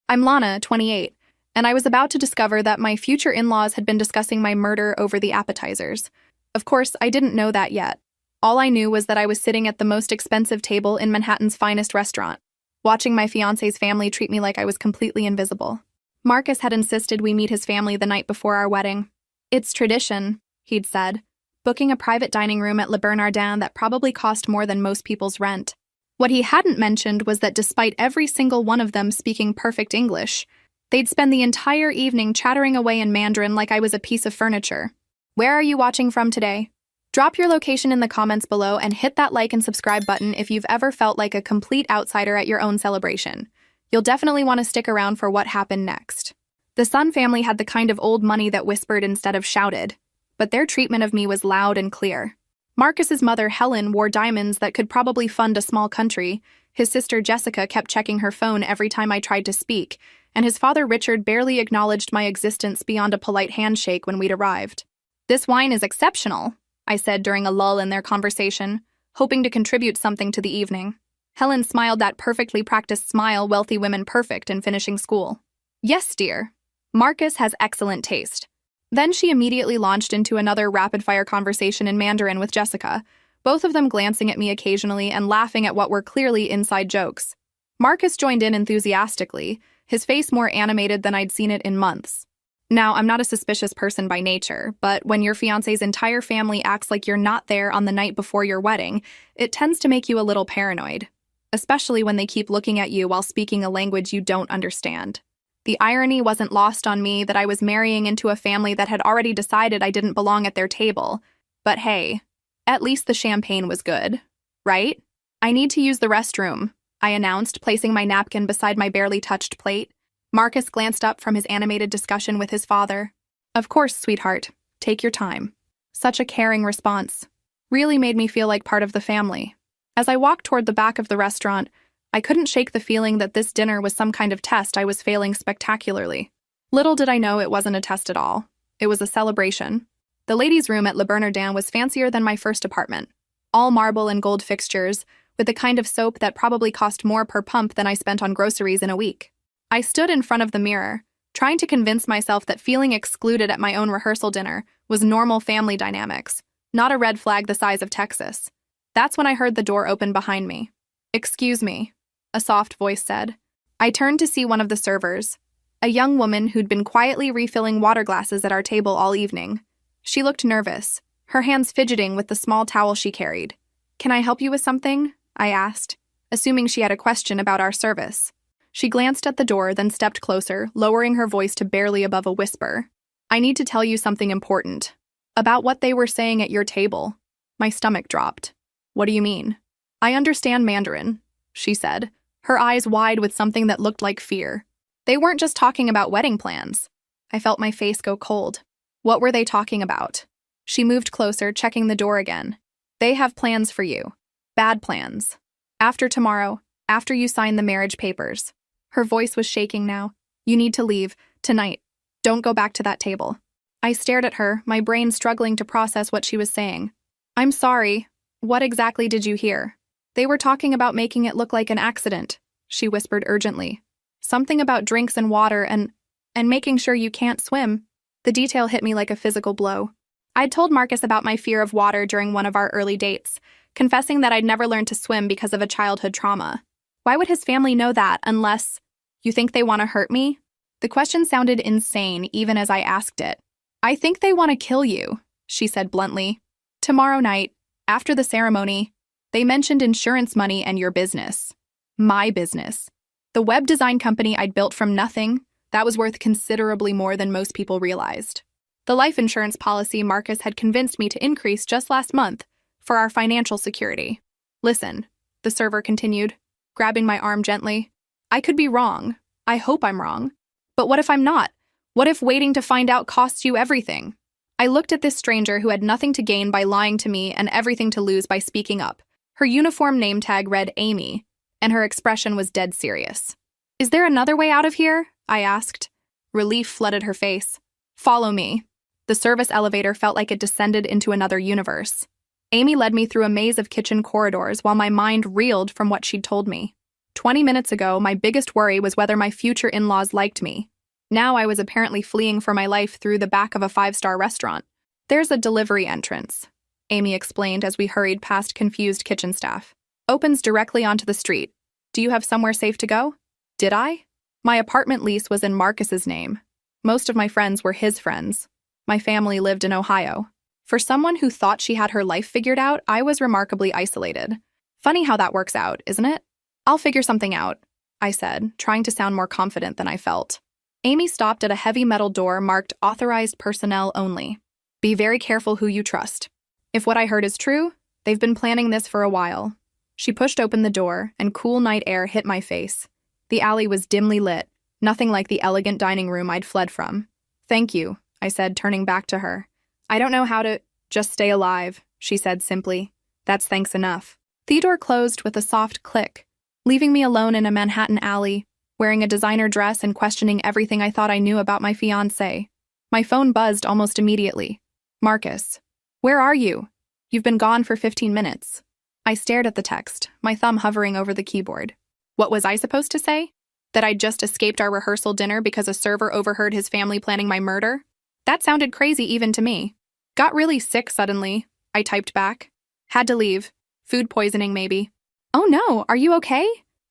I'm Lana, 28, and I was about to discover that my future in-laws had been discussing my murder over the appetizers. Of course, I didn't know that yet. All I knew was that I was sitting at the most expensive table in Manhattan's finest restaurant, watching my fiancé's family treat me like I was completely invisible. Marcus had insisted we meet his family the night before our wedding. It's tradition, he'd said, booking a private dining room at Le Bernardin that probably cost more than most people's rent. What he hadn't mentioned was that despite every single one of them speaking perfect English, they'd spend the entire evening chattering away in Mandarin like I was a piece of furniture. Where are you watching from today? Drop your location in the comments below and hit that like and subscribe button if you've ever felt like a complete outsider at your own celebration. You'll definitely want to stick around for what happened next. The Sun family had the kind of old money that whispered instead of shouted, but their treatment of me was loud and clear. Marcus's mother, Helen, wore diamonds that could probably fund a small country. His sister, Jessica, kept checking her phone every time I tried to speak, and his father, Richard, barely acknowledged my existence beyond a polite handshake when we'd arrived. "This wine is exceptional," I said during a lull in their conversation, hoping to contribute something to the evening. Helen smiled that perfectly practiced smile wealthy women perfect in finishing school. "Yes, dear. Marcus has excellent taste." Then she immediately launched into another rapid-fire conversation in Mandarin with Jessica, both of them glancing at me occasionally and laughing at what were clearly inside jokes. Marcus joined in enthusiastically, his face more animated than I'd seen it in months. Now, I'm not a suspicious person by nature, but when your fiancé's entire family acts like you're not there on the night before your wedding, it tends to make you a little paranoid, especially when they keep looking at you while speaking a language you don't understand. The irony wasn't lost on me that I was marrying into a family that had already decided I didn't belong at their table. But hey, at least the champagne was good, right? "I need to use the restroom," I announced, placing my napkin beside my barely touched plate. Marcus glanced up from his animated discussion with his father. "Of course, sweetheart. Take your time." Such a caring response. Really made me feel like part of the family. As I walked toward the back of the restaurant, I couldn't shake the feeling that this dinner was some kind of test I was failing spectacularly. Little did I know it wasn't a test at all. It was a celebration. The ladies' room at Le Bernardin was fancier than my first apartment. All marble and gold fixtures, with the kind of soap that probably cost more per pump than I spent on groceries in a week. I stood in front of the mirror, trying to convince myself that feeling excluded at my own rehearsal dinner was normal family dynamics, not a red flag the size of Texas. That's when I heard the door open behind me. "Excuse me," a soft voice said. I turned to see one of the servers, a young woman who'd been quietly refilling water glasses at our table all evening. She looked nervous, her hands fidgeting with the small towel she carried. "Can I help you with something?" I asked, assuming she had a question about our service. She glanced at the door, then stepped closer, lowering her voice to barely above a whisper. "I need to tell you something important. About what they were saying at your table." My stomach dropped. "What do you mean?" "I understand Mandarin," she said, her eyes wide with something that looked like fear. "They weren't just talking about wedding plans." I felt my face go cold. "What were they talking about?" She moved closer, checking the door again. "They have plans for you. Bad plans. After tomorrow, after you sign the marriage papers." Her voice was shaking now. "You need to leave. Tonight. Don't go back to that table." I stared at her, my brain struggling to process what she was saying. "I'm sorry. What exactly did you hear?" "They were talking about making it look like an accident," she whispered urgently. "Something about drinks and water and making sure you can't swim." The detail hit me like a physical blow. I'd told Marcus about my fear of water during one of our early dates, confessing that I'd never learned to swim because of a childhood trauma. Why would his family know that unless... "You think they want to hurt me?" The question sounded insane even as I asked it. "I think they want to kill you," she said bluntly. "Tomorrow night, after the ceremony, they mentioned insurance money and your business." My business. The web design company I'd built from nothing, that was worth considerably more than most people realized. The life insurance policy Marcus had convinced me to increase just last month for our financial security. "Listen," the server continued, grabbing my arm gently. "I could be wrong. I hope I'm wrong. But what if I'm not? What if waiting to find out costs you everything?" I looked at this stranger who had nothing to gain by lying to me and everything to lose by speaking up. Her uniform name tag read Amy, and her expression was dead serious. "Is there another way out of here?" I asked. Relief flooded her face. "Follow me." The service elevator felt like it descended into another universe. Amy led me through a maze of kitchen corridors while my mind reeled from what she'd told me. 20 minutes ago, my biggest worry was whether my future in-laws liked me. Now I was apparently fleeing for my life through the back of a five-star restaurant. There's a delivery entrance, Amy explained as we hurried past confused kitchen staff. Opens directly onto the street. Do you have somewhere safe to go? Did I? My apartment lease was in Marcus's name. Most of my friends were his friends. My family lived in Ohio. For someone who thought she had her life figured out, I was remarkably isolated. Funny how that works out, isn't it? I'll figure something out, I said, trying to sound more confident than I felt. Amy stopped at a heavy metal door marked Authorized Personnel Only. Be very careful who you trust. If what I heard is true, they've been planning this for a while. She pushed open the door, and cool night air hit my face. The alley was dimly lit, nothing like the elegant dining room I'd fled from. Thank you, I said, turning back to her. I don't know how to— Just stay alive, she said simply. That's thanks enough. The door closed with a soft click, leaving me alone in a Manhattan alley, wearing a designer dress and questioning everything I thought I knew about my fiancé. My phone buzzed almost immediately. Marcus, where are you? You've been gone for 15 minutes. I stared at the text, my thumb hovering over the keyboard. What was I supposed to say? That I'd just escaped our rehearsal dinner because a server overheard his family planning my murder? That sounded crazy even to me. Got really sick suddenly, I typed back. Had to leave. Food poisoning, maybe. Oh no, are you okay?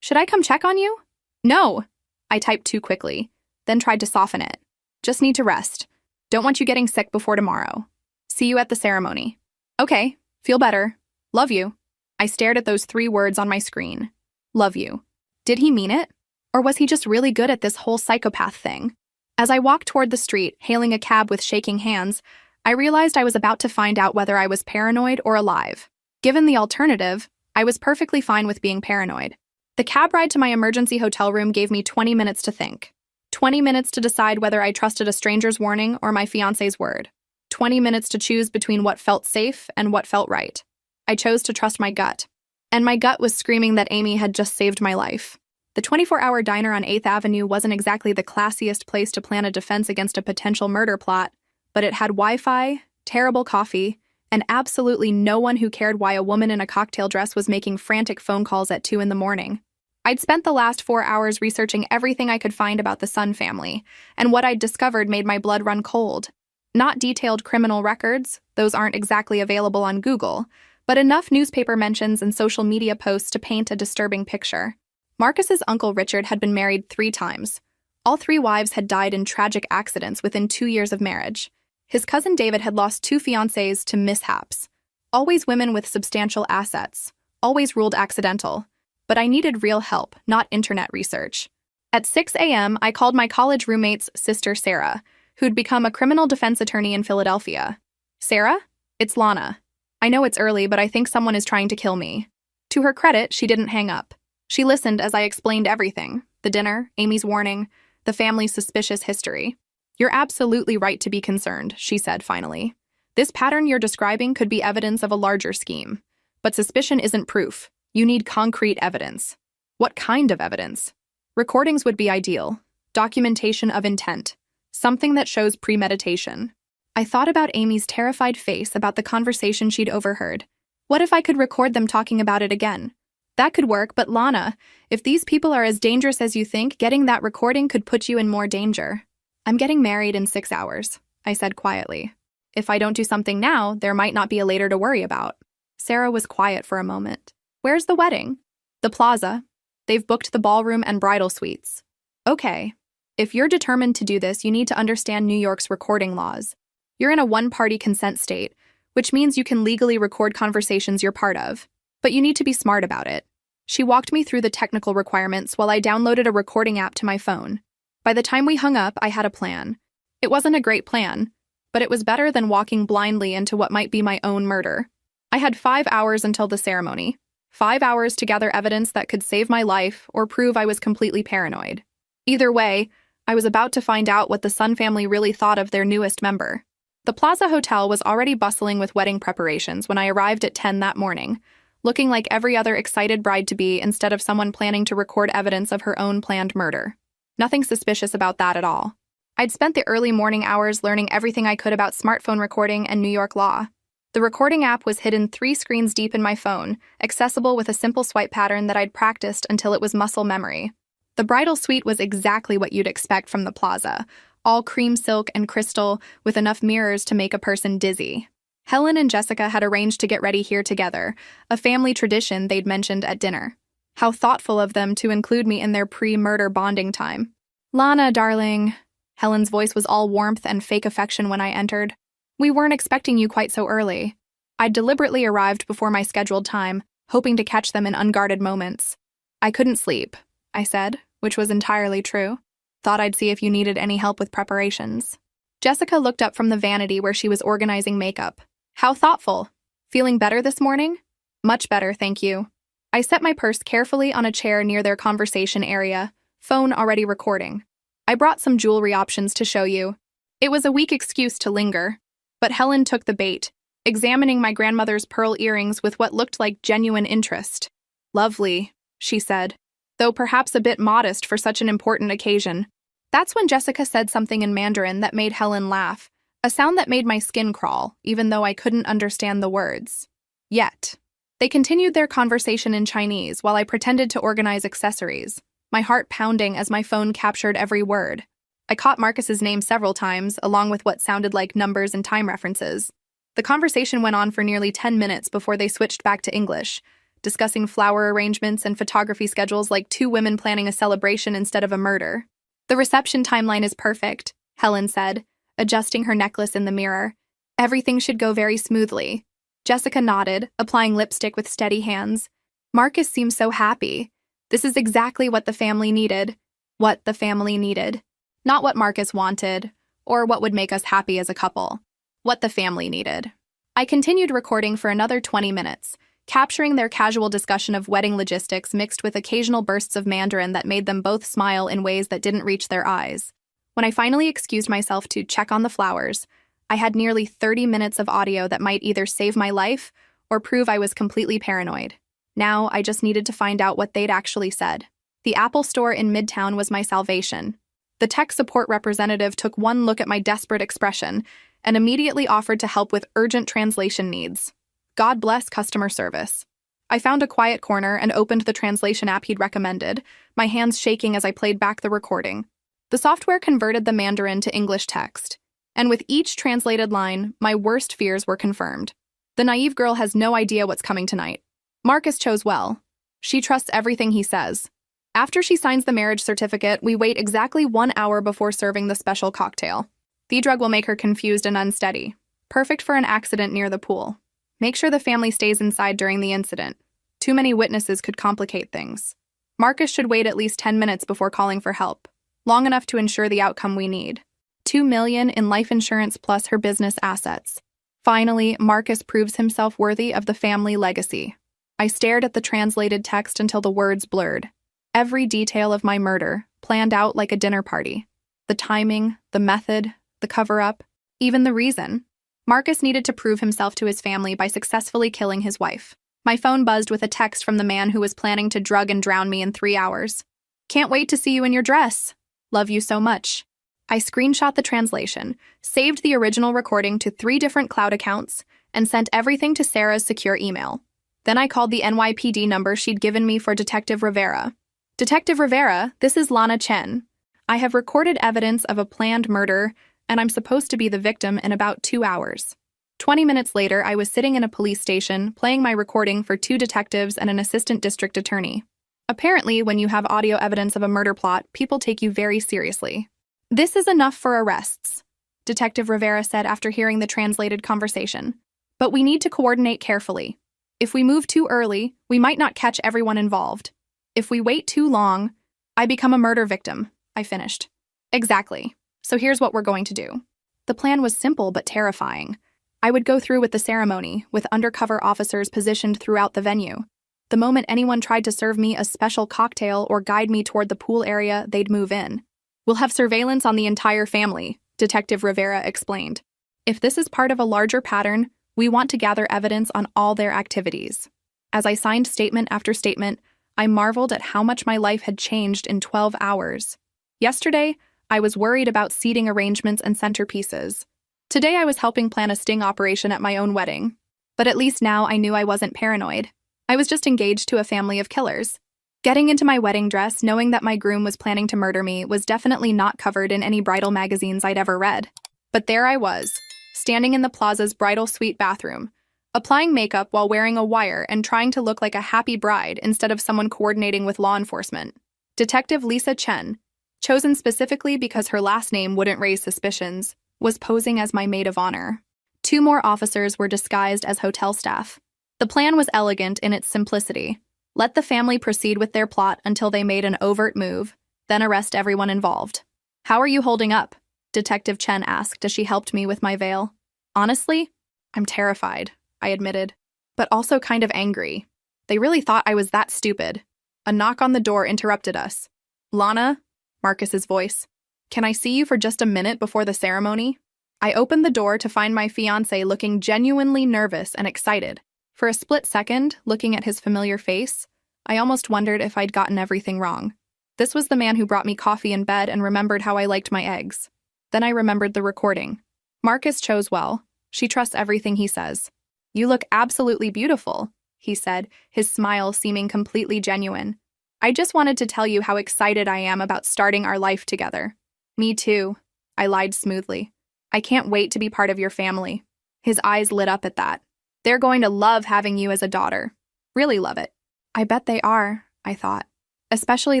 Should I come check on you? No, I typed too quickly, then tried to soften it. Just need to rest. Don't want you getting sick before tomorrow. See you at the ceremony. Okay, feel better. Love you. I stared at those 3 words on my screen. Love you. Did he mean it? Or was he just really good at this whole psychopath thing? As I walked toward the street, hailing a cab with shaking hands, I realized I was about to find out whether I was paranoid or alive. Given the alternative, I was perfectly fine with being paranoid. The cab ride to my emergency hotel room gave me 20 minutes to think. 20 minutes to decide whether I trusted a stranger's warning or my fiancé's word. 20 minutes to choose between what felt safe and what felt right. I chose to trust my gut. And my gut was screaming that Amy had just saved my life. The 24-hour diner on 8th Avenue wasn't exactly the classiest place to plan a defense against a potential murder plot, but it had Wi-Fi, terrible coffee, and absolutely no one who cared why a woman in a cocktail dress was making frantic phone calls at 2 in the morning. I'd spent the last 4 hours researching everything I could find about the Sun family, and what I'd discovered made my blood run cold. Not detailed criminal records, those aren't exactly available on Google, but enough newspaper mentions and social media posts to paint a disturbing picture. Marcus's uncle Richard had been married 3 times. All 3 wives had died in tragic accidents within 2 years of marriage. His cousin David had lost 2 fiancées to mishaps. Always women with substantial assets. Always ruled accidental. But I needed real help, not internet research. At 6 a.m., I called my college roommate's sister Sarah, who'd become a criminal defense attorney in Philadelphia. Sarah? It's Lana. I know it's early, but I think someone is trying to kill me. To her credit, she didn't hang up. She listened as I explained everything. The dinner, Amy's warning, the family's suspicious history. You're absolutely right to be concerned, she said finally. This pattern you're describing could be evidence of a larger scheme. But suspicion isn't proof. You need concrete evidence. What kind of evidence? Recordings would be ideal. Documentation of intent. Something that shows premeditation. I thought about Amy's terrified face about the conversation she'd overheard. What if I could record them talking about it again? That could work, but Lana, if these people are as dangerous as you think, getting that recording could put you in more danger. I'm getting married in 6 hours, I said quietly. If I don't do something now, there might not be a later to worry about. Sarah was quiet for a moment. Where's the wedding? The plaza. They've booked the ballroom and bridal suites. Okay. If you're determined to do this, you need to understand New York's recording laws. You're in a one-party consent state, which means you can legally record conversations you're part of. But you need to be smart about it. She walked me through the technical requirements while I downloaded a recording app to my phone. By the time we hung up, I had a plan. It wasn't a great plan, but it was better than walking blindly into what might be my own murder. I had 5 hours until the ceremony. 5 hours to gather evidence that could save my life or prove I was completely paranoid. Either way, I was about to find out what the Sun family really thought of their newest member. The Plaza Hotel was already bustling with wedding preparations when I arrived at 10 that morning, looking like every other excited bride-to-be instead of someone planning to record evidence of her own planned murder. Nothing suspicious about that at all. I'd spent the early morning hours learning everything I could about smartphone recording and New York law. The recording app was hidden 3 screens deep in my phone, accessible with a simple swipe pattern that I'd practiced until it was muscle memory. The bridal suite was exactly what you'd expect from the plaza, all cream silk and crystal, with enough mirrors to make a person dizzy. Helen and Jessica had arranged to get ready here together, a family tradition they'd mentioned at dinner. How thoughtful of them to include me in their pre-murder bonding time. "Lana, darling." Helen's voice was all warmth and fake affection when I entered. "We weren't expecting you quite so early." I'd deliberately arrived before my scheduled time, hoping to catch them in unguarded moments. "I couldn't sleep," I said, which was entirely true. "Thought I'd see if you needed any help with preparations." Jessica looked up from the vanity where she was organizing makeup. "How thoughtful. Feeling better this morning?" "Much better, thank you." I set my purse carefully on a chair near their conversation area, phone already recording. "I brought some jewelry options to show you." It was a weak excuse to linger, but Helen took the bait, examining my grandmother's pearl earrings with what looked like genuine interest. "Lovely," she said, though perhaps a bit modest for such an important occasion. That's when Jessica said something in Mandarin that made Helen laugh, a sound that made my skin crawl, even though I couldn't understand the words. Yet. They continued their conversation in Chinese while I pretended to organize accessories, my heart pounding as my phone captured every word. I caught Marcus's name several times, along with what sounded like numbers and time references. The conversation went on for nearly 10 minutes before they switched back to English, discussing flower arrangements and photography schedules like 2 women planning a celebration instead of a murder. "The reception timeline is perfect," Helen said, adjusting her necklace in the mirror. "Everything should go very smoothly." Jessica nodded, applying lipstick with steady hands. "Marcus seems so happy. This is exactly what the family needed." What the family needed. Not what Marcus wanted, or what would make us happy as a couple. What the family needed. I continued recording for another 20 minutes, capturing their casual discussion of wedding logistics mixed with occasional bursts of Mandarin that made them both smile in ways that didn't reach their eyes. When I finally excused myself to check on the flowers, I had nearly 30 minutes of audio that might either save my life or prove I was completely paranoid. Now I just needed to find out what they'd actually said. The Apple store in Midtown was my salvation. The tech support representative took one look at my desperate expression and immediately offered to help with urgent translation needs. God bless customer service. I found a quiet corner and opened the translation app he'd recommended, my hands shaking as I played back the recording. The software converted the Mandarin to English text, and with each translated line, my worst fears were confirmed. The naive girl has no idea what's coming tonight. Marcus chose well. She trusts everything he says. After she signs the marriage certificate, we wait exactly 1 hour before serving the special cocktail. The drug will make her confused and unsteady. Perfect for an accident near the pool. Make sure the family stays inside during the incident. Too many witnesses could complicate things. Marcus should wait at least 10 minutes before calling for help, long enough to ensure the outcome we need. $2 million in life insurance plus her business assets. Finally, Marcus proves himself worthy of the family legacy. I stared at the translated text until the words blurred. Every detail of my murder, planned out like a dinner party. The timing, the method, the cover-up, even the reason. Marcus needed to prove himself to his family by successfully killing his wife. My phone buzzed with a text from the man who was planning to drug and drown me in 3 hours. "Can't wait to see you in your dress. Love you so much." I screenshot the translation, saved the original recording to 3 different cloud accounts, and sent everything to Sarah's secure email. Then I called the NYPD number she'd given me for Detective Rivera. "Detective Rivera, this is Lana Chen. I have recorded evidence of a planned murder, and I'm supposed to be the victim in about 2 hours." 20 minutes later, I was sitting in a police station, playing my recording for 2 detectives and an assistant district attorney. Apparently, when you have audio evidence of a murder plot, people take you very seriously. "This is enough for arrests," Detective Rivera said after hearing the translated conversation. "But we need to coordinate carefully. If we move too early, we might not catch everyone involved. If we wait too long, I become a murder victim," I finished. "Exactly. So here's what we're going to do." The plan was simple but terrifying. I would go through with the ceremony, with undercover officers positioned throughout the venue. The moment anyone tried to serve me a special cocktail or guide me toward the pool area, they'd move in. "We'll have surveillance on the entire family," Detective Rivera explained. "If this is part of a larger pattern, we want to gather evidence on all their activities." As I signed statement after statement, I marveled at how much my life had changed in 12 hours. Yesterday, I was worried about seating arrangements and centerpieces. Today I was helping plan a sting operation at my own wedding. But at least now I knew I wasn't paranoid. I was just engaged to a family of killers. Getting into my wedding dress, knowing that my groom was planning to murder me, was definitely not covered in any bridal magazines I'd ever read. But there I was, standing in the plaza's bridal suite bathroom, applying makeup while wearing a wire and trying to look like a happy bride instead of someone coordinating with law enforcement. Detective Lisa Chen, chosen specifically because her last name wouldn't raise suspicions, was posing as my maid of honor. 2 more officers were disguised as hotel staff. The plan was elegant in its simplicity. Let the family proceed with their plot until they made an overt move, then arrest everyone involved. "How are you holding up?" Detective Chen asked as she helped me with my veil. "Honestly, I'm terrified," I admitted, but also kind of angry. They really thought I was that stupid. A knock on the door interrupted us. "Lana?" Marcus's voice. "Can I see you for just a minute before the ceremony?" I opened the door to find my fiancé looking genuinely nervous and excited. For a split second, looking at his familiar face, I almost wondered if I'd gotten everything wrong. This was the man who brought me coffee in bed and remembered how I liked my eggs. Then I remembered the recording. Marcus chose well. She trusts everything he says. "You look absolutely beautiful," he said, his smile seeming completely genuine. "I just wanted to tell you how excited I am about starting our life together." "Me too," I lied smoothly. "I can't wait to be part of your family." His eyes lit up at that. "They're going to love having you as a daughter. Really love it." I bet they are, I thought. Especially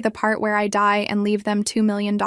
the part where I die and leave them $2 million.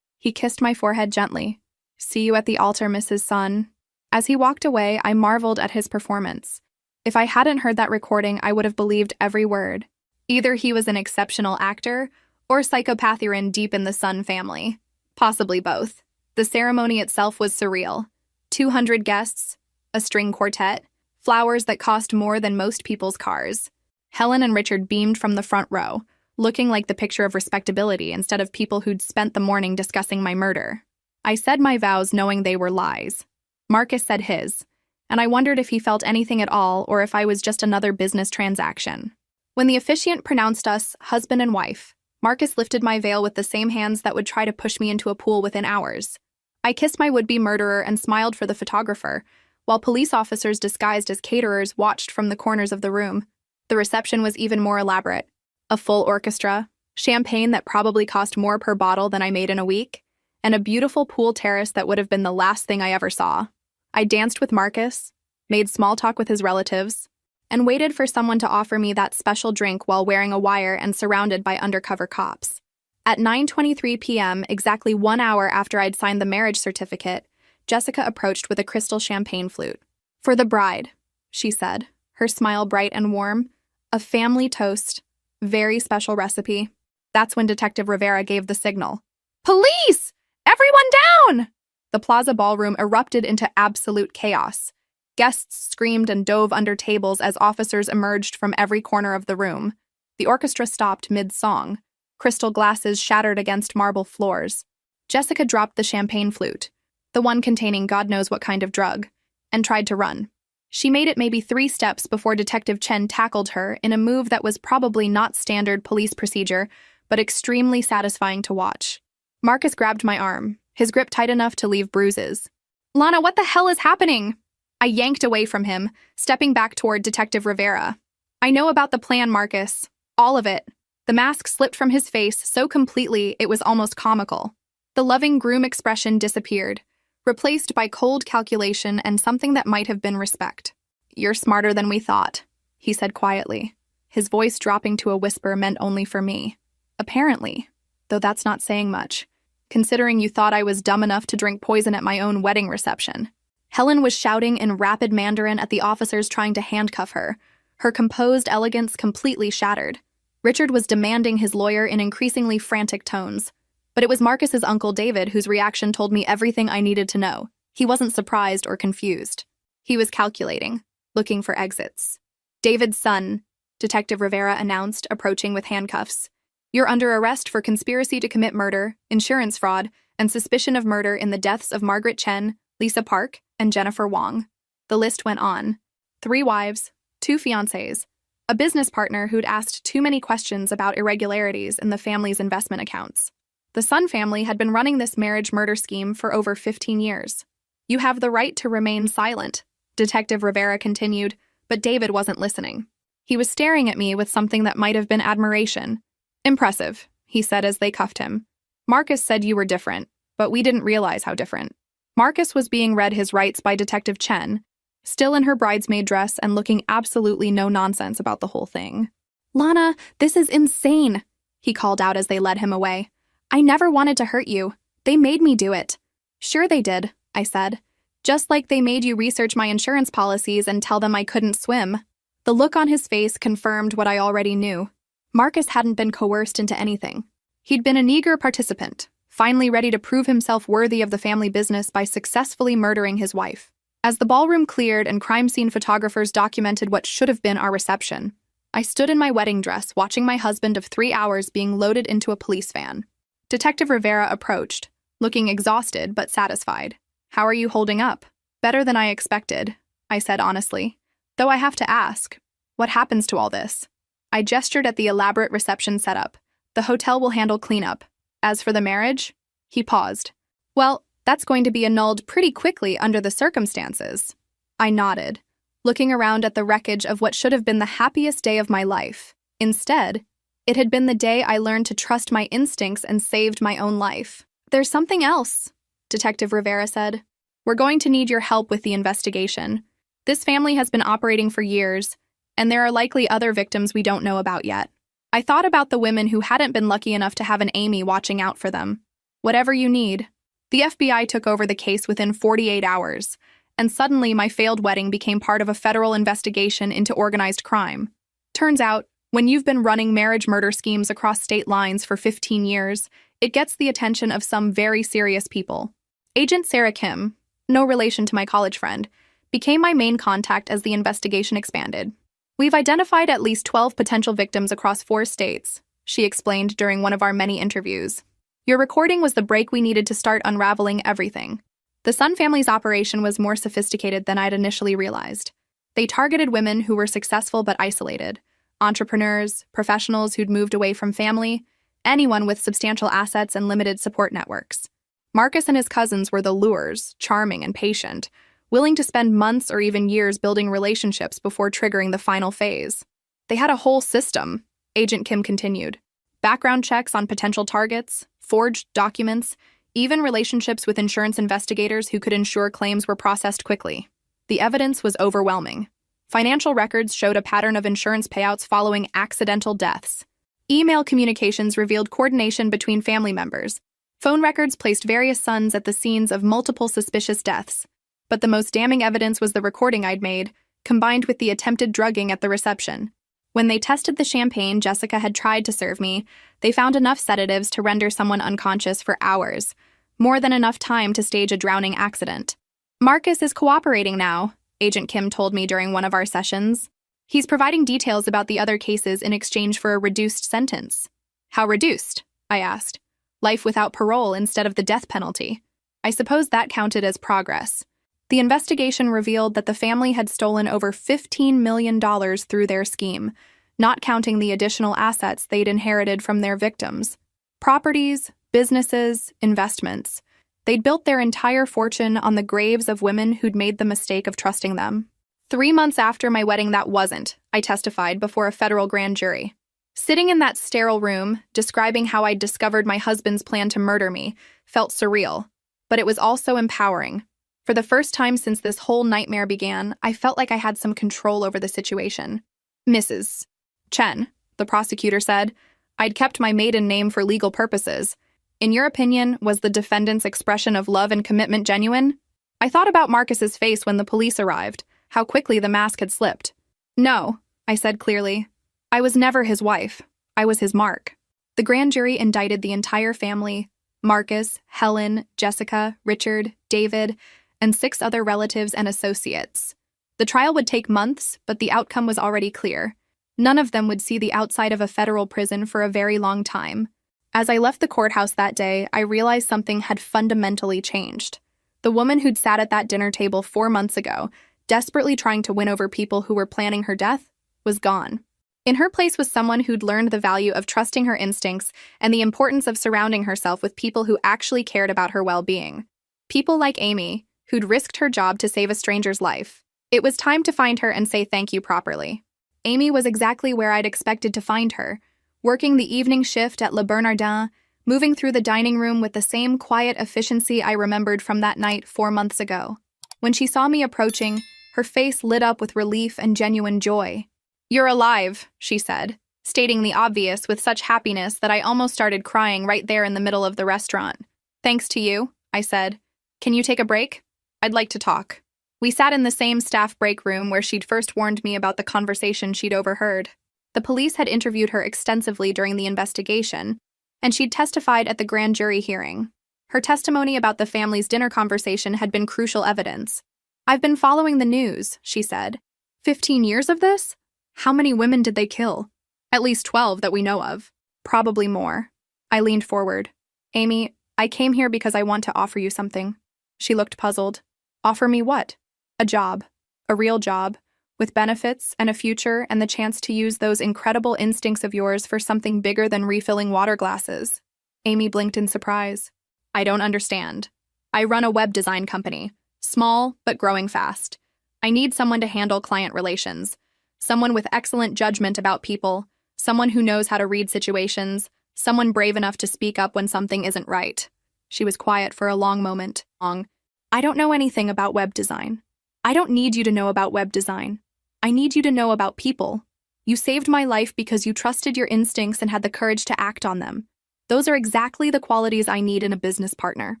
He kissed my forehead gently. "See you at the altar, Mrs. Sun." As he walked away, I marveled at his performance. If I hadn't heard that recording, I would have believed every word. Either he was an exceptional actor, or psychopathurin deep in the Sun family. Possibly both. The ceremony itself was surreal. 200 guests, a string quartet, flowers that cost more than most people's cars. Helen and Richard beamed from the front row, looking like the picture of respectability instead of people who'd spent the morning discussing my murder. I said my vows knowing they were lies. Marcus said his, and I wondered if he felt anything at all or if I was just another business transaction. When the officiant pronounced us husband and wife, Marcus lifted my veil with the same hands that would try to push me into a pool within hours. I kissed my would-be murderer and smiled for the photographer, while police officers disguised as caterers watched from the corners of the room. The reception was even more elaborate. A full orchestra, champagne that probably cost more per bottle than I made in a week, and a beautiful pool terrace that would have been the last thing I ever saw. I danced with Marcus, made small talk with his relatives, and waited for someone to offer me that special drink while wearing a wire and surrounded by undercover cops. At 9:23 p.m., exactly 1 hour after I'd signed the marriage certificate, Jessica approached with a crystal champagne flute. "For the bride," she said, her smile bright and warm. "A family toast. Very special recipe." That's when Detective Rivera gave the signal. "Police! Everyone down!" The plaza ballroom erupted into absolute chaos. Guests screamed and dove under tables as officers emerged from every corner of the room. The orchestra stopped mid-song. Crystal glasses shattered against marble floors. Jessica dropped the champagne flute, the one containing God knows what kind of drug, and tried to run. She made it maybe 3 steps before Detective Chen tackled her in a move that was probably not standard police procedure, but extremely satisfying to watch. Marcus grabbed my arm, his grip tight enough to leave bruises. "Lana, what the hell is happening?" I yanked away from him, stepping back toward Detective Rivera. "I know about the plan, Marcus. All of it." The mask slipped from his face so completely it was almost comical. The loving groom expression disappeared, replaced by cold calculation and something that might have been respect. "You're smarter than we thought," he said quietly. His voice dropping to a whisper meant only for me. "Apparently, though that's not saying much, considering you thought I was dumb enough to drink poison at my own wedding reception." Helen was shouting in rapid Mandarin at the officers trying to handcuff her, her composed elegance completely shattered. Richard was demanding his lawyer in increasingly frantic tones. But it was Marcus's uncle David whose reaction told me everything I needed to know. He wasn't surprised or confused. He was calculating, looking for exits. "David's son," Detective Rivera announced, approaching with handcuffs. "You're under arrest for conspiracy to commit murder, insurance fraud, and suspicion of murder in the deaths of Margaret Chen, Lisa Park, and Jennifer Wong." The list went on. 3 wives, 2 fiancés, a business partner who'd asked too many questions about irregularities in the family's investment accounts. The Sun family had been running this marriage murder scheme for over 15 years. "You have the right to remain silent," Detective Rivera continued, but David wasn't listening. He was staring at me with something that might have been admiration. "Impressive," he said as they cuffed him. "Marcus said you were different, but we didn't realize how different." Marcus was being read his rights by Detective Chen, still in her bridesmaid dress and looking absolutely no nonsense about the whole thing. "Lana, this is insane," he called out as they led him away. "I never wanted to hurt you. They made me do it." "Sure they did," I said. "Just like they made you research my insurance policies and tell them I couldn't swim." The look on his face confirmed what I already knew. Marcus hadn't been coerced into anything. He'd been an eager participant, finally ready to prove himself worthy of the family business by successfully murdering his wife. As the ballroom cleared and crime scene photographers documented what should have been our reception, I stood in my wedding dress watching my husband of 3 hours being loaded into a police van. Detective Rivera approached, looking exhausted but satisfied. "How are you holding up?" "Better than I expected," I said honestly. "Though I have to ask, what happens to all this?" I gestured at the elaborate reception setup. "The hotel will handle cleanup. As for the marriage," he paused. "Well, that's going to be annulled pretty quickly under the circumstances." I nodded, looking around at the wreckage of what should have been the happiest day of my life. Instead, it had been the day I learned to trust my instincts and saved my own life. "There's something else," Detective Rivera said. "We're going to need your help with the investigation. This family has been operating for years, and there are likely other victims we don't know about yet." I thought about the women who hadn't been lucky enough to have an Amy watching out for them. "Whatever you need." The FBI took over the case within 48 hours, and suddenly my failed wedding became part of a federal investigation into organized crime. Turns out, when you've been running marriage murder schemes across state lines for 15 years, it gets the attention of some very serious people. Agent Sarah Kim, no relation to my college friend, became my main contact as the investigation expanded. "We've identified at least 12 potential victims across 4 states," she explained during one of our many interviews. "Your recording was the break we needed to start unraveling everything." The Sun family's operation was more sophisticated than I'd initially realized. They targeted women who were successful but isolated, entrepreneurs, professionals who'd moved away from family, anyone with substantial assets and limited support networks. Marcus and his cousins were the lures, charming and patient, willing to spend months or even years building relationships before triggering the final phase. "They had a whole system," Agent Kim continued. "Background checks on potential targets, forged documents, even relationships with insurance investigators who could ensure claims were processed quickly. The evidence was overwhelming. Financial records showed a pattern of insurance payouts following accidental deaths. Email communications revealed coordination between family members. Phone records placed various sons at the scenes of multiple suspicious deaths. But the most damning evidence was the recording I'd made, combined with the attempted drugging at the reception. When they tested the champagne Jessica had tried to serve me, they found enough sedatives to render someone unconscious for hours, more than enough time to stage a drowning accident. "Marcus is cooperating now," Agent Kim told me during one of our sessions. "He's providing details about the other cases in exchange for a reduced sentence." "How reduced?" I asked. "Life without parole instead of the death penalty." I suppose that counted as progress. The investigation revealed that the family had stolen over $15 million through their scheme, not counting the additional assets they'd inherited from their victims. Properties, businesses, investments. They'd built their entire fortune on the graves of women who'd made the mistake of trusting them. 3 months after my wedding, that wasn't, I testified before a federal grand jury. Sitting in that sterile room, describing how I'd discovered my husband's plan to murder me, felt surreal, but it was also empowering. For the first time since this whole nightmare began, I felt like I had some control over the situation. "Mrs. Chen," the prosecutor said, "I'd kept my maiden name for legal purposes. In your opinion, was the defendant's expression of love and commitment genuine?" I thought about Marcus's face when the police arrived, how quickly the mask had slipped. "No," I said clearly. "I was never his wife. I was his mark." The grand jury indicted the entire family: Marcus, Helen, Jessica, Richard, David, and 6 other relatives and associates. The trial would take months, but the outcome was already clear. None of them would see the outside of a federal prison for a very long time. As I left the courthouse that day, I realized something had fundamentally changed. The woman who'd sat at that dinner table 4 months ago, desperately trying to win over people who were planning her death, was gone. In her place was someone who'd learned the value of trusting her instincts and the importance of surrounding herself with people who actually cared about her well-being. People like Amy, who'd risked her job to save a stranger's life. It was time to find her and say thank you properly. Amy was exactly where I'd expected to find her, working the evening shift at Le Bernardin, moving through the dining room with the same quiet efficiency I remembered from that night 4 months ago. When she saw me approaching, her face lit up with relief and genuine joy. "You're alive," she said, stating the obvious with such happiness that I almost started crying right there in the middle of the restaurant. "Thanks to you," I said. "Can you take a break? I'd like to talk." We sat in the same staff break room where she'd first warned me about the conversation she'd overheard. The police had interviewed her extensively during the investigation, and she'd testified at the grand jury hearing. Her testimony about the family's dinner conversation had been crucial evidence. "I've been following the news," she said. 15 years of this? How many women did they kill?" "At least 12 that we know of." "Probably more." I leaned forward. "Amy, I came here because I want to offer you something." She looked puzzled. "Offer me what?" "A job. A real job. With benefits and a future and the chance to use those incredible instincts of yours for something bigger than refilling water glasses." Amy blinked in surprise. "I don't understand. I run a web design company. Small, but growing fast. I need someone to handle client relations. Someone with excellent judgment about people. Someone who knows how to read situations. Someone brave enough to speak up when something isn't right." She was quiet for a long moment. "I don't know anything about web design. I don't need you to know about web design. I need you to know about people. You saved my life because you trusted your instincts and had the courage to act on them. Those are exactly the qualities I need in a business partner."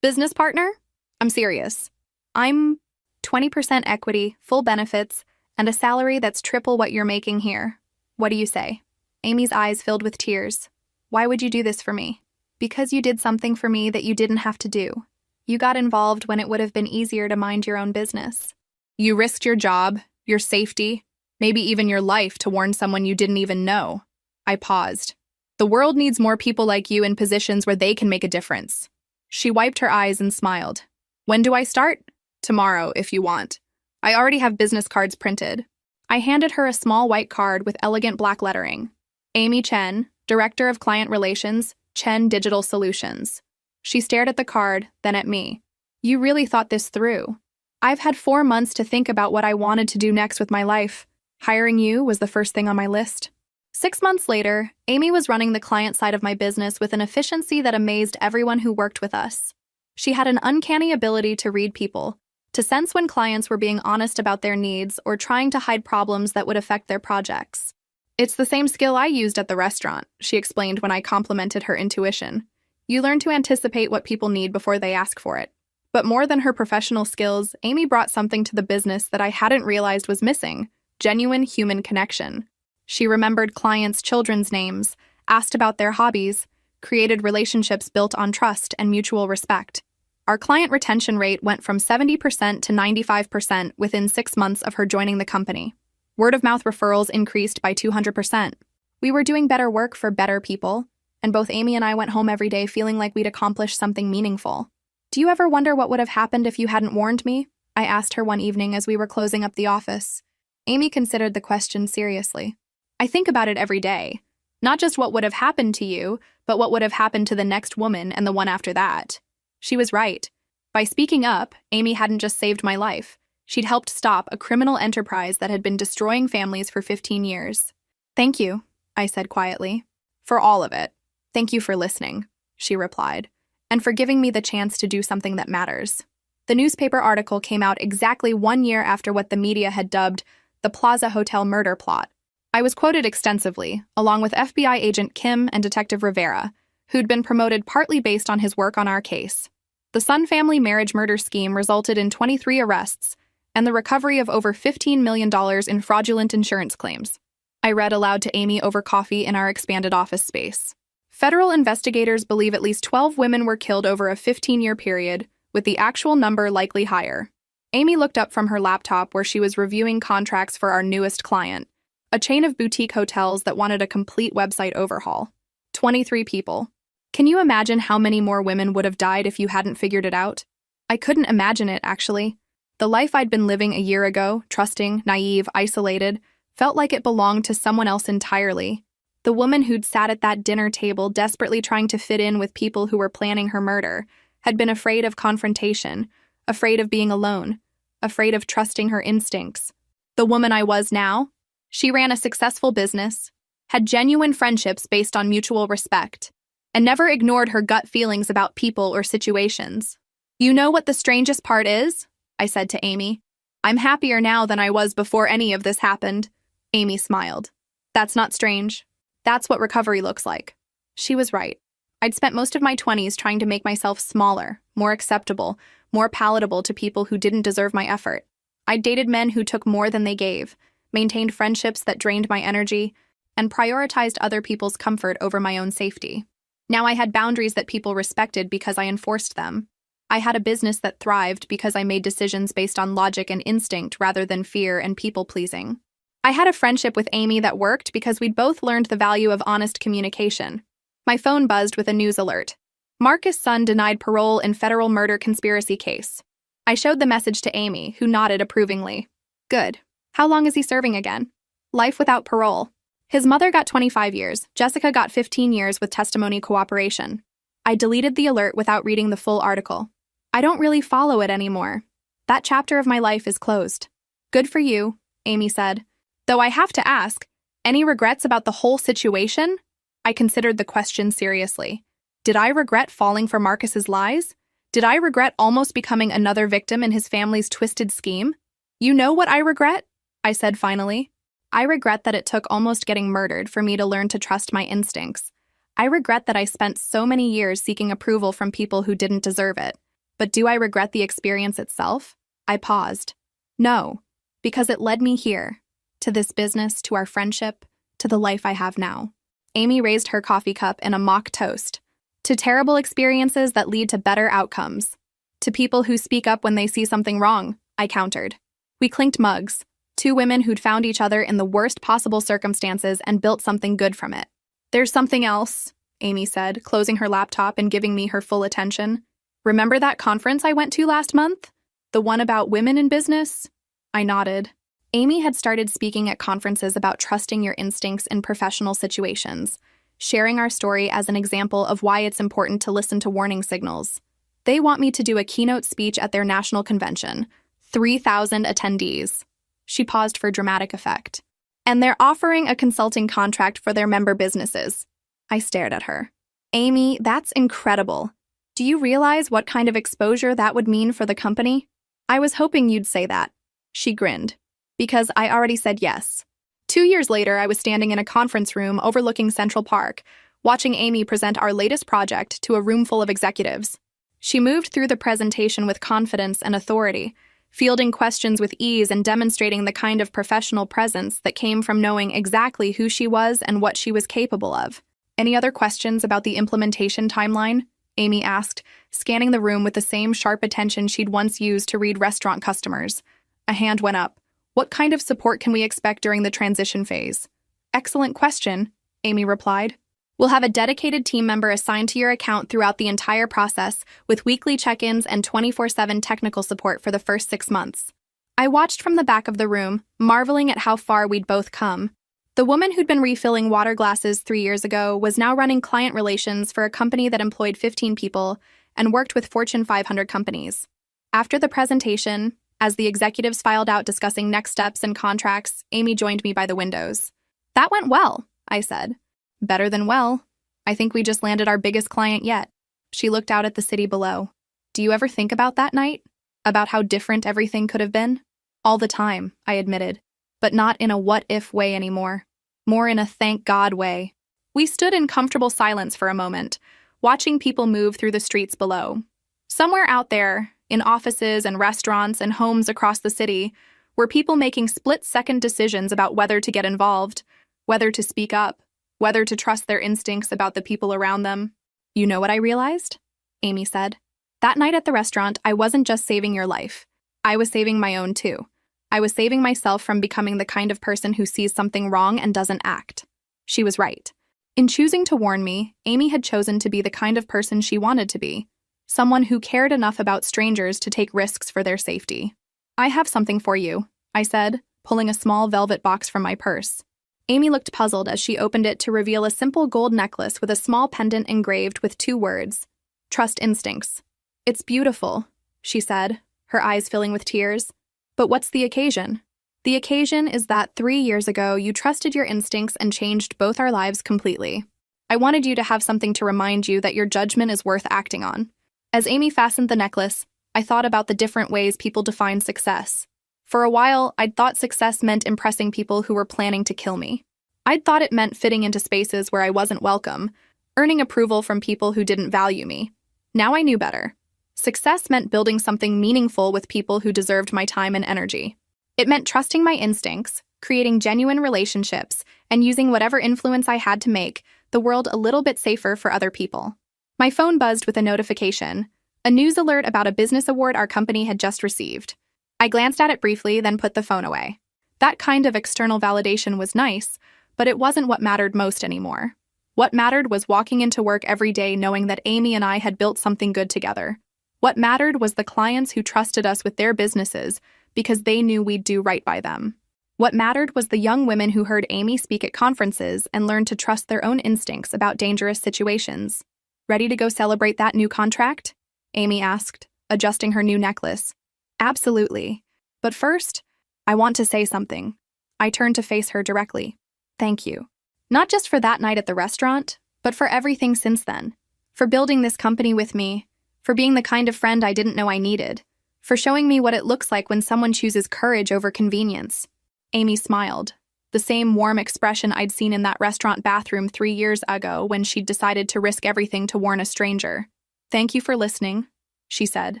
"Business partner?" "I'm serious. I'm 20% equity, full benefits, and a salary that's triple what you're making here. What do you say?" Amy's eyes filled with tears. "Why would you do this for me?" "Because you did something for me that you didn't have to do. You got involved when it would have been easier to mind your own business. You risked your job, your safety, maybe even your life to warn someone you didn't even know." I paused. "The world needs more people like you in positions where they can make a difference." She wiped her eyes and smiled. "When do I start?" "Tomorrow, if you want. I already have business cards printed." I handed her a small white card with elegant black lettering. "Amy Chen, Director of Client Relations, Chen Digital Solutions." She stared at the card, then at me. "You really thought this through." "I've had 4 months to think about what I wanted to do next with my life. Hiring you was the first thing on my list." 6 months later, Amy was running the client side of my business with an efficiency that amazed everyone who worked with us. She had an uncanny ability to read people, to sense when clients were being honest about their needs or trying to hide problems that would affect their projects. "It's the same skill I used at the restaurant," she explained when I complimented her intuition. "You learn to anticipate what people need before they ask for it." But more than her professional skills, Amy brought something to the business that I hadn't realized was missing: genuine human connection. She remembered clients' children's names, asked about their hobbies, created relationships built on trust and mutual respect. Our client retention rate went from 70% to 95% within 6 months of her joining the company. Word-of-mouth referrals increased by 200%. We were doing better work for better people, and both Amy and I went home every day feeling like we'd accomplished something meaningful. "Do you ever wonder what would have happened if you hadn't warned me?" I asked her one evening as we were closing up the office. Amy considered the question seriously. "I think about it every day. Not just what would have happened to you, but what would have happened to the next woman and the one after that." She was right. By speaking up, Amy hadn't just saved my life. She'd helped stop a criminal enterprise that had been destroying families for 15 years. "Thank you," I said quietly. "For all of it. Thank you for listening," she replied, "and for giving me the chance to do something that matters." The newspaper article came out exactly 1 year after what the media had dubbed the Plaza Hotel murder plot. I was quoted extensively, along with FBI agent Kim and Detective Rivera, who'd been promoted partly based on his work on our case. The Sun family marriage murder scheme resulted in 23 arrests and the recovery of over $15 million in fraudulent insurance claims. I read aloud to Amy over coffee in our expanded office space. Federal investigators believe at least 12 women were killed over a 15-year period, with the actual number likely higher. Amy looked up from her laptop where she was reviewing contracts for our newest client, a chain of boutique hotels that wanted a complete website overhaul. 23 people. Can you imagine how many more women would have died if you hadn't figured it out? I couldn't imagine it, actually. The life I'd been living a year ago, trusting, naive, isolated, felt like it belonged to someone else entirely. The woman who'd sat at that dinner table desperately trying to fit in with people who were planning her murder had been afraid of confrontation, afraid of being alone, afraid of trusting her instincts. The woman I was now? She ran a successful business, had genuine friendships based on mutual respect, and never ignored her gut feelings about people or situations. You know what the strangest part is? I said to Amy. I'm happier now than I was before any of this happened. Amy smiled. That's not strange. That's what recovery looks like. She was right. I'd spent most of my 20s trying to make myself smaller, more acceptable, more palatable to people who didn't deserve my effort. I'd dated men who took more than they gave, maintained friendships that drained my energy, and prioritized other people's comfort over my own safety. Now I had boundaries that people respected because I enforced them. I had a business that thrived because I made decisions based on logic and instinct rather than fear and people-pleasing. I had a friendship with Amy that worked because we'd both learned the value of honest communication. My phone buzzed with a news alert. Marcus' son denied parole in federal murder conspiracy case. I showed the message to Amy, who nodded approvingly. Good. How long is he serving again? Life without parole. His mother got 25 years. Jessica got 15 years with testimony cooperation. I deleted the alert without reading the full article. I don't really follow it anymore. That chapter of my life is closed. Good for you, Amy said. Though I have to ask, any regrets about the whole situation? I considered the question seriously. Did I regret falling for Marcus's lies? Did I regret almost becoming another victim in his family's twisted scheme? You know what I regret? I said finally. I regret that it took almost getting murdered for me to learn to trust my instincts. I regret that I spent so many years seeking approval from people who didn't deserve it. But do I regret the experience itself? I paused. No, because it led me here, to this business, to our friendship, to the life I have now. Amy raised her coffee cup in a mock toast. To terrible experiences that lead to better outcomes. To people who speak up when they see something wrong, I countered. We clinked mugs, two women who'd found each other in the worst possible circumstances and built something good from it. There's something else, Amy said, closing her laptop and giving me her full attention. Remember that conference I went to last month? The one about women in business? I nodded. Amy had started speaking at conferences about trusting your instincts in professional situations, sharing our story as an example of why it's important to listen to warning signals. They want me to do a keynote speech at their national convention. 3,000 attendees. She paused for dramatic effect. And they're offering a consulting contract for their member businesses. I stared at her. Amy, that's incredible. Do you realize what kind of exposure that would mean for the company? I was hoping you'd say that. She grinned. Because I already said yes. 2 years later, I was standing in a conference room overlooking Central Park, watching Amy present our latest project to a room full of executives. She moved through the presentation with confidence and authority, fielding questions with ease and demonstrating the kind of professional presence that came from knowing exactly who she was and what she was capable of. Any other questions about the implementation timeline? Amy asked, scanning the room with the same sharp attention she'd once used to read restaurant customers. A hand went up. What kind of support can we expect during the transition phase? Excellent question, Amy replied. We'll have a dedicated team member assigned to your account throughout the entire process, with weekly check-ins and 24/7 technical support for the first 6 months. I watched from the back of the room, marveling at how far we'd both come. The woman who'd been refilling water glasses 3 years ago was now running client relations for a company that employed 15 people and worked with Fortune 500 companies. After the presentation, as the executives filed out discussing next steps and contracts, Amy joined me by the windows. That went well, I said. Better than well. I think we just landed our biggest client yet. She looked out at the city below. Do you ever think about that night? About how different everything could have been? All the time, I admitted, but not in a what-if way anymore. More in a thank God way. We stood in comfortable silence for a moment, watching people move through the streets below. Somewhere out there, in offices and restaurants and homes across the city, were people making split-second decisions about whether to get involved, whether to speak up, whether to trust their instincts about the people around them. You know what I realized? Amy said. That night at the restaurant, I wasn't just saving your life. I was saving my own too. I was saving myself from becoming the kind of person who sees something wrong and doesn't act. She was right. In choosing to warn me, Amy had chosen to be the kind of person she wanted to be. Someone who cared enough about strangers to take risks for their safety. I have something for you, I said, pulling a small velvet box from my purse. Amy looked puzzled as she opened it to reveal a simple gold necklace with a small pendant engraved with 2 words, Trust Instincts. It's beautiful, she said, her eyes filling with tears. But what's the occasion? The occasion is that 3 years ago, you trusted your instincts and changed both our lives completely. I wanted you to have something to remind you that your judgment is worth acting on. As Amy fastened the necklace, I thought about the different ways people define success. For a while, I'd thought success meant impressing people who were planning to kill me. I'd thought it meant fitting into spaces where I wasn't welcome, earning approval from people who didn't value me. Now I knew better. Success meant building something meaningful with people who deserved my time and energy. It meant trusting my instincts, creating genuine relationships, and using whatever influence I had to make the world a little bit safer for other people. My phone buzzed with a notification, a news alert about a business award our company had just received. I glanced at it briefly, then put the phone away. That kind of external validation was nice, but it wasn't what mattered most anymore. What mattered was walking into work every day knowing that Amy and I had built something good together. What mattered was the clients who trusted us with their businesses because they knew we'd do right by them. What mattered was the young women who heard Amy speak at conferences and learned to trust their own instincts about dangerous situations. Ready to go celebrate that new contract? Amy asked, adjusting her new necklace. Absolutely. But first, I want to say something. I turned to face her directly. Thank you. Not just for that night at the restaurant, but for everything since then. For building this company with me, for being the kind of friend I didn't know I needed, for showing me what it looks like when someone chooses courage over convenience. Amy smiled, the same warm expression I'd seen in that restaurant bathroom 3 years ago when she'd decided to risk everything to warn a stranger. Thank you for listening, she said,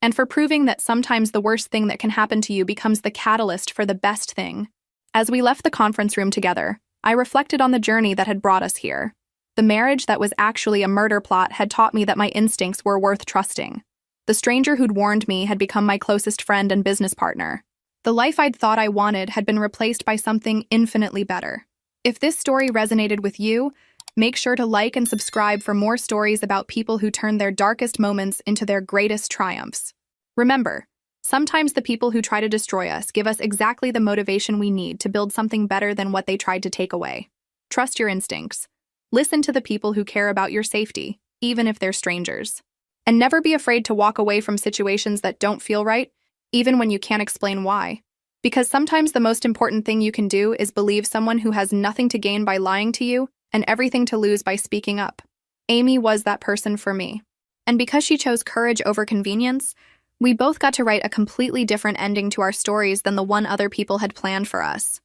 and for proving that sometimes the worst thing that can happen to you becomes the catalyst for the best thing. As we left the conference room together, I reflected on the journey that had brought us here. The marriage that was actually a murder plot had taught me that my instincts were worth trusting. The stranger who'd warned me had become my closest friend and business partner. The life I'd thought I wanted had been replaced by something infinitely better. If this story resonated with you, make sure to like and subscribe for more stories about people who turn their darkest moments into their greatest triumphs. Remember, sometimes the people who try to destroy us give us exactly the motivation we need to build something better than what they tried to take away. Trust your instincts. Listen to the people who care about your safety, even if they're strangers. And never be afraid to walk away from situations that don't feel right, even when you can't explain why. Because sometimes the most important thing you can do is believe someone who has nothing to gain by lying to you and everything to lose by speaking up. Amy was that person for me. And because she chose courage over convenience, we both got to write a completely different ending to our stories than the one other people had planned for us.